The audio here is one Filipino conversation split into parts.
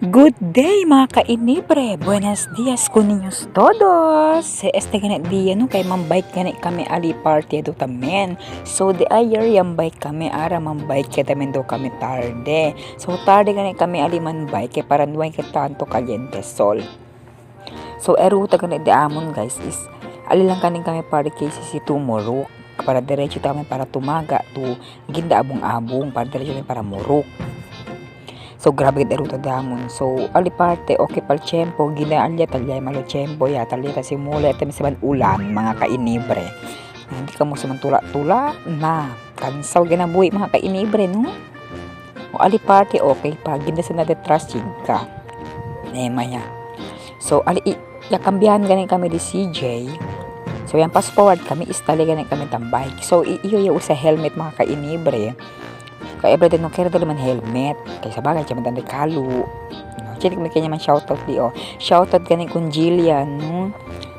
Good day mga kainibre, buenos dias con niños todos. Este ganit dia no kay mambike ganit kami ali party do tamen. So the ayer yung bike kami ara mambike kay tamen do kami tarde. So tarde ganit kami ali man bike kay para nuway kay tanto caliente sol. So eruta ganit di amon guys is ali lang kaning kami party kay si Tumorok para diretso tamen para tumaga to ginda abong-abong para diretso para Morok. So grabe gid eruta damon. So ali parte okay pal tiyempo ginaalya talya malo tiyempo ya talya ta simula ta misaban ulan mga kainibre. Hindi ka mo samantula-tula na kansaw ginabuhi mga kainibre no. O ali parte okay pa ginda sa nadetrusting ka. Maya. So ali ya kambihan ganin kami di CJ. So yan pass forward kami istali ganin kami tambay. So iyo ya usa helmet mga kainibre. Kaya everyday nung kaya man helmet kaya sa bagay siya madanda kalu no chinik may kanya man shoutout di shoutout gani kung Jillian no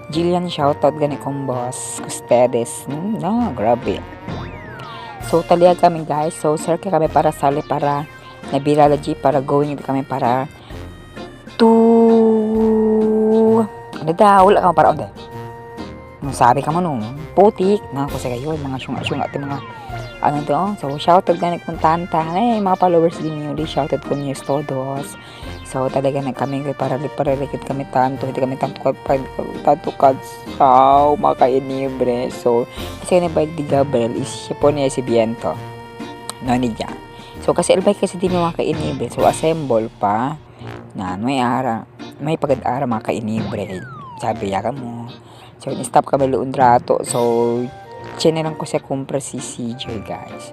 Jillian shoutout gani kong boss Custedes no grabe. So taliya kami guys, so sir kami para sali para nabirala G para going kami para to ano daw wala ka para onde nung sabi ka mo nung putik na ako sa kayo mga syunga at mga ano to, so shoutout ganit kong tanta mga followers din nyo di shoutout ko niyo todos. So talaga na kami para likit kami tanto hindi kami tanto kadsaw mga kainibre. So kasi na bike di Gabriel is siya po niya si Biento no niya. So kasi albike kasi din mga kainibre, so assemble pa na may pagad-ara mga kainibre sabi ya ka mo. So stop kami luon rato, so chinelang ko sa kumpra si CJ guys.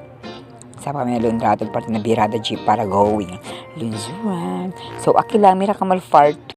Sa pamilya lundrato parte na birada jeep para going lunzuran. So akila mira kamal fart